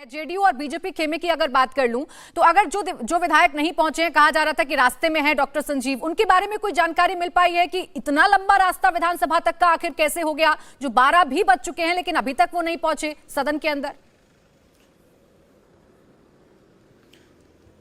JDU और BJP खेमे की अगर बात कर लूं तो अगर जो विधायक नहीं पहुंचे हैं, कहा जा रहा था कि रास्ते में है डॉक्टर संजीव, उनके बारे में कोई जानकारी मिल पाई है कि इतना लंबा रास्ता विधानसभा तक का आखिर कैसे हो गया, जो 12 भी बज चुके हैं लेकिन अभी तक वो नहीं पहुंचे सदन के अंदर?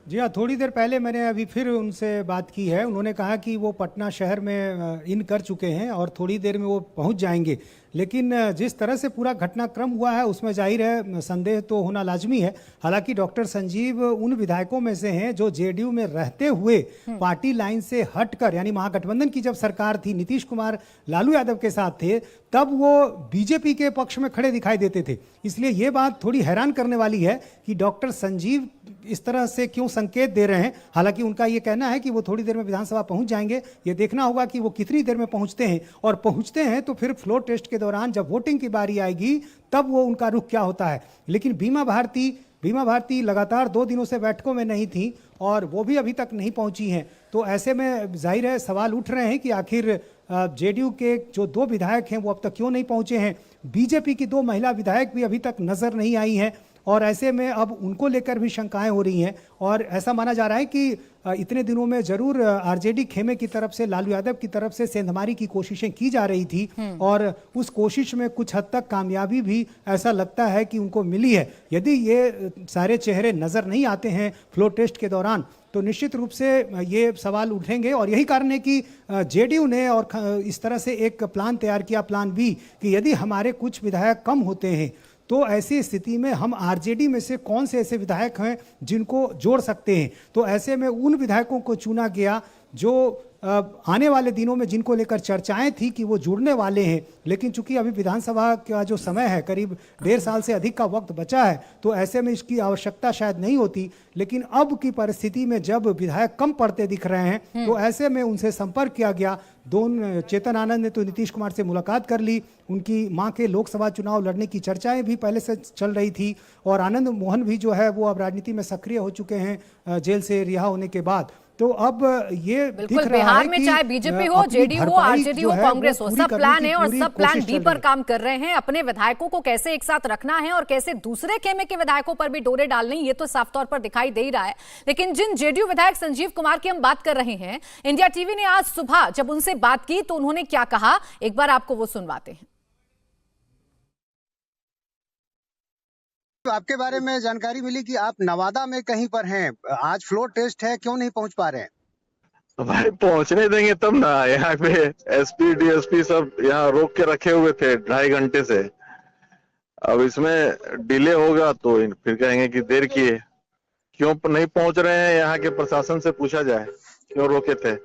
जी हाँ, थोड़ी देर पहले मैंने अभी फिर उनसे बात की है। उन्होंने कहा कि वो पटना शहर में इन कर चुके हैं और थोड़ी देर में वो पहुंच जाएंगे। लेकिन जिस तरह से पूरा घटनाक्रम हुआ है उसमें जाहिर है संदेह तो होना लाजमी है। हालांकि डॉक्टर संजीव उन विधायकों में से हैं जो जेडीयू में रहते हुए पार्टी लाइन से हटकर, यानी महागठबंधन की जब सरकार थी, नीतीश कुमार लालू यादव के साथ थे, तब वो बीजेपी के पक्ष में खड़े दिखाई देते थे। इसलिए ये बात थोड़ी हैरान करने वाली है कि डॉक्टर संजीव इस तरह से क्यों संकेत दे रहे हैं। हालांकि उनका ये कहना है कि वो थोड़ी देर में विधानसभा पहुंच जाएंगे। ये देखना होगा कि वो कितनी देर में पहुंचते हैं, और पहुंचते हैं तो फिर फ्लोर टेस्ट के दौरान जब वोटिंग की बारी आएगी तब वो उनका रुख क्या होता है। लेकिन बीमा भारती लगातार 2 दिनों से बैठकों में नहीं थी और वो भी अभी तक नहीं पहुंची हैं। तो ऐसे में जाहिर है सवाल उठ रहे हैं कि आखिर जेडीयू के जो 2 विधायक हैं वो अब तक क्यों नहीं पहुंचे हैं। बीजेपी की 2 महिला विधायक भी अभी तक नजर नहीं आई हैं और ऐसे में अब उनको लेकर भी शंकाएं हो रही हैं। और ऐसा माना जा रहा है कि इतने दिनों में जरूर आरजेडी खेमे की तरफ से, लालू यादव की तरफ से सेंधमारी की कोशिशें की जा रही थी और उस कोशिश में कुछ हद तक कामयाबी भी ऐसा लगता है कि उनको मिली है। यदि ये सारे चेहरे नजर नहीं आते हैं फ्लोर टेस्ट के दौरान तो निश्चित रूप से ये सवाल उठेंगे। और यही कारण है कि जेडीयू ने और इस तरह से एक प्लान तैयार किया, प्लान बी, कि यदि हमारे कुछ विधायक कम होते हैं तो ऐसी स्थिति में हम आरजेडी में से कौन से ऐसे विधायक हैं जिनको जोड़ सकते हैं। तो ऐसे में उन विधायकों को चुना गया जो आने वाले दिनों में जिनको लेकर चर्चाएं थी कि वो जुड़ने वाले हैं। लेकिन चूंकि अभी विधानसभा का जो समय है, करीब 1.5 साल से अधिक का वक्त बचा है, तो ऐसे में इसकी आवश्यकता शायद नहीं होती। लेकिन अब की परिस्थिति में जब विधायक कम पड़ते दिख रहे हैं तो ऐसे में उनसे संपर्क किया गया। चेतन आनंद ने तो नीतीश कुमार से मुलाकात कर ली। उनकी मां के लोकसभा चुनाव लड़ने की चर्चाएं भी पहले से चल रही थी और आनंद मोहन भी जो है वो अब राजनीति में सक्रिय हो चुके हैं जेल से रिहा होने के बाद। तो अब ये बिल्कुल बिहार में चाहे बीजेपी हो, जेडीयू हो, आरजेडी हो, कांग्रेस हो, सब प्लान है और सब प्लान बी पर काम कर रहे हैं। अपने विधायकों को कैसे एक साथ रखना है और कैसे दूसरे खेमे के विधायकों पर भी डोरे डालनी, ये तो साफ तौर पर दिखाई दे ही रहा है। लेकिन जिन जेडीयू विधायक संजीव कुमार की हम बात कर रहे हैं, इंडिया टीवी ने आज सुबह जब उनसे बात की तो उन्होंने क्या कहा, एक बार आपको वो सुनवाते हैं। तो आपके बारे में जानकारी मिली कि आप नवादा में कहीं पर हैं, आज फ्लोर टेस्ट है, क्यों नहीं पहुंच पा रहे हैं? तो भाई पहुंचने देंगे तब ना। यहाँ पे एसपी डीएसपी सब यहाँ रोक के रखे हुए थे 2.5 घंटे से। अब इसमें डिले होगा तो फिर कहेंगे कि देर किए। क्यों नहीं पहुंच रहे हैं, यहाँ के प्रशासन से पूछा जाए क्यों रोके थे।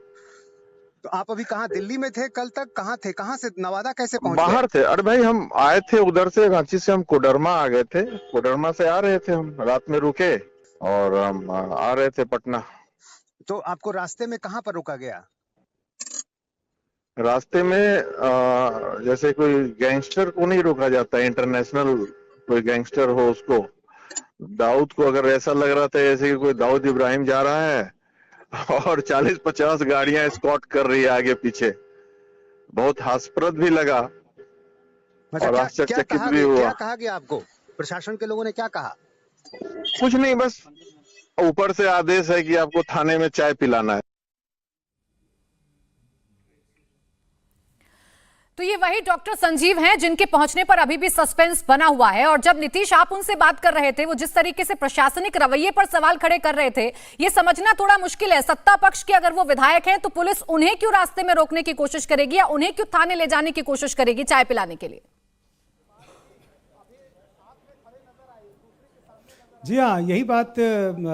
तो आप अभी कहाँ, दिल्ली में थे कल तक? कहाँ थे, कहाँ से नवादा कैसे पहुंचे? बाहर थे। अरे भाई हम आए थे उधर से, रांची से हम कोडरमा आ गए थे। कोडरमा से आ रहे थे, हम रात में रुके और हम आ रहे थे पटना। तो आपको रास्ते में कहाँ पर रोका गया? रास्ते में जैसे कोई गैंगस्टर को नहीं रोका जाता, इंटरनेशनल कोई गैंगस्टर हो उसको। दाऊद को अगर ऐसा लग रहा था जैसे कि कोई दाऊद इब्राहिम जा रहा है और 40-50 गाड़ियां एस्कॉर्ट कर रही है आगे पीछे, बहुत हास्यप्रद भी लगा और आश्चर्यचकित भी हुआ। क्या कहा गया आपको? प्रशासन के लोगों ने क्या कहा? कुछ नहीं, बस ऊपर से आदेश है कि आपको थाने में चाय पिलाना है। तो ये वही डॉक्टर संजीव हैं जिनके पहुंचने पर अभी भी सस्पेंस बना हुआ है। और जब नीतीश आप उनसे बात कर रहे थे, वो जिस तरीके से प्रशासनिक रवैये पर सवाल खड़े कर रहे थे, ये समझना थोड़ा मुश्किल है। सत्ता पक्ष के अगर वो विधायक हैं तो पुलिस उन्हें क्यों रास्ते में रोकने की कोशिश करेगी या उन्हें क्यों थाने ले जाने की कोशिश करेगी चाय पिलाने के लिए? जी हाँ, यही बात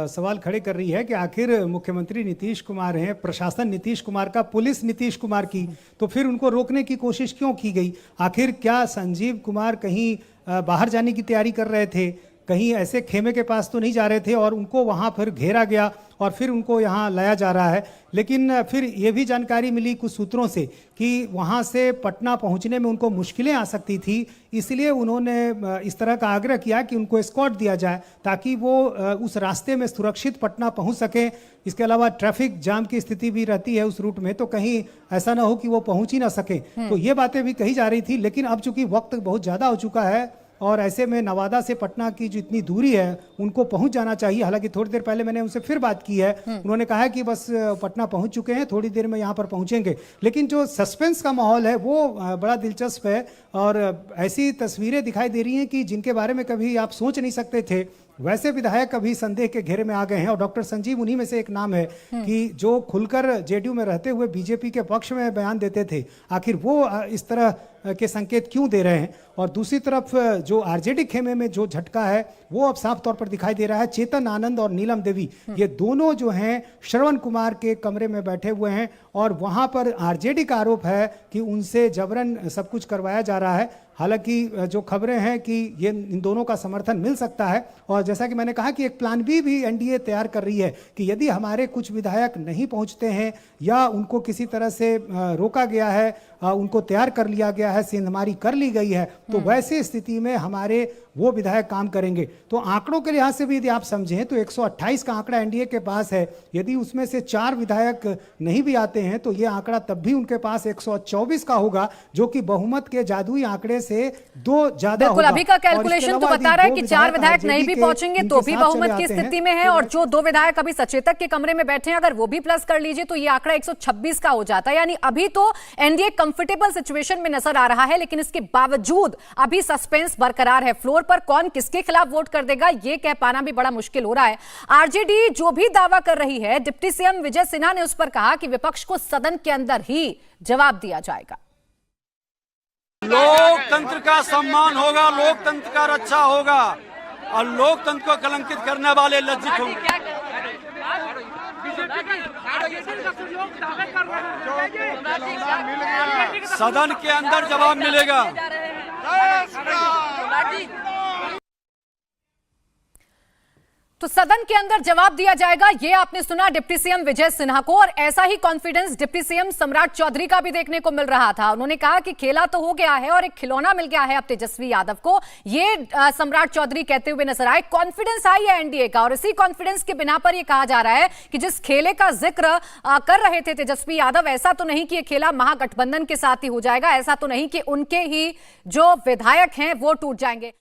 सवाल खड़े कर रही है कि आखिर मुख्यमंत्री नीतीश कुमार हैं, प्रशासन नीतीश कुमार का, पुलिस नीतीश कुमार की, तो फिर उनको रोकने की कोशिश क्यों की गई? आखिर क्या संजीव कुमार कहीं बाहर जाने की तैयारी कर रहे थे, कहीं ऐसे खेमे के पास तो नहीं जा रहे थे और उनको वहाँ फिर घेरा गया और फिर उनको यहाँ लाया जा रहा है? लेकिन फिर ये भी जानकारी मिली कुछ सूत्रों से कि वहाँ से पटना पहुँचने में उनको मुश्किलें आ सकती थी, इसलिए उन्होंने इस तरह का आग्रह किया कि उनको एस्कॉर्ट दिया जाए ताकि वो उस रास्ते में सुरक्षित पटना पहुँच सकें। इसके अलावा ट्रैफिक जाम की स्थिति भी रहती है उस रूट में, तो कहीं ऐसा ना हो कि वो पहुँच ही ना सके। तो ये बातें भी कही जा रही थी। लेकिन अब चूंकि वक्त बहुत ज़्यादा हो चुका है और ऐसे में नवादा से पटना की जो इतनी दूरी है उनको पहुंच जाना चाहिए। हालांकि थोड़ी देर पहले मैंने उनसे फिर बात की है, उन्होंने कहा है कि बस पटना पहुंच चुके हैं, थोड़ी देर में यहाँ पर पहुंचेंगे। लेकिन जो सस्पेंस का माहौल है वो बड़ा दिलचस्प है और ऐसी तस्वीरें दिखाई दे रही हैं कि जिनके बारे में कभी आप सोच नहीं सकते थे, वैसे विधायक अभी संदेह के घेरे में आ गए हैं। और डॉक्टर संजीव उन्हीं में से एक नाम है कि जो खुलकर जेडीयू में रहते हुए बीजेपी के पक्ष में बयान देते थे, आखिर वो इस तरह के संकेत क्यों दे रहे हैं। और दूसरी तरफ जो आरजेडी खेमे में जो झटका है वो अब साफ तौर पर दिखाई दे रहा है। चेतन आनंद और नीलम देवी ये दोनों जो हैं श्रवण कुमार के कमरे में बैठे हुए हैं और वहां पर आरजेडी का आरोप है कि उनसे जबरन सब कुछ करवाया जा रहा है। हालांकि जो खबरें हैं कि ये इन दोनों का समर्थन मिल सकता है और जैसा कि मैंने कहा कि एक प्लान बी भी एनडीए तैयार कर रही है कि यदि हमारे कुछ विधायक नहीं पहुंचते हैं या उनको किसी तरह से रोका गया है, उनको तैयार कर लिया गया है, सेंधमारी कर ली गई है, तो वैसे स्थिति में हमारे वो विधायक काम करेंगे। तो आंकड़ों के लिहाज से भी यदि आप समझें तो 128 का आंकड़ा एनडीए के पास है। यदि उसमें से 4 विधायक नहीं भी आते हैं तो ये आंकड़ा तब भी उनके पास 124 का होगा, जो कि बहुमत के जादुई आंकड़े से 2 ज्यादा होगा। अभी का कैलकुलेशन तो बता रहा है कि 4 विधायक नहीं भी पहुंचेंगे तो भी बहुमत की स्थिति में है, और जो 2 विधायक अभी सचेतक के कमरे में बैठे हैं अगर वो भी प्लस कर लीजिए तो ये आंकड़ा 126 का हो जाता है। यानी अभी तो एनडीए कंफर्टेबल सिचुएशन में नजर आ रहा है, लेकिन इसके बावजूद अभी सस्पेंस बरकरार है। फ्लोर पर कौन किसके खिलाफ वोट कर देगा ये कह पाना भी बड़ा मुश्किल हो रहा है। आरजेडी जो भी दावा कर रही है, डिप्टी सीएम विजय सिन्हा ने उस पर कहा कि विपक्ष को सदन के अंदर ही जवाब दिया जाएगा। लोकतंत्र का सम्मान होगा, लोकतंत्र का रक्षा होगा और लोकतंत्र को कलंकित करने वाले लज्जित होंगे। सदन के अंदर जवाब मिलेगा। तो सदन के अंदर जवाब दिया जाएगा, ये आपने सुना डिप्टी सीएम विजय सिन्हा को। और ऐसा ही कॉन्फिडेंस डिप्टी सीएम सम्राट चौधरी का भी देखने को मिल रहा था। उन्होंने कहा कि खेला तो हो गया है और एक खिलौना मिल गया है अब तेजस्वी यादव को, ये सम्राट चौधरी कहते हुए नजर आए। कॉन्फिडेंस आई है एनडीए का और इसी कॉन्फिडेंस के बिना पर यह कहा जा रहा है कि जिस खेले का जिक्र कर रहे थे तेजस्वी यादव, ऐसा तो नहीं कि यह खेला महागठबंधन के साथ ही हो जाएगा, ऐसा तो नहीं कि उनके ही जो विधायक हैं वो टूट जाएंगे।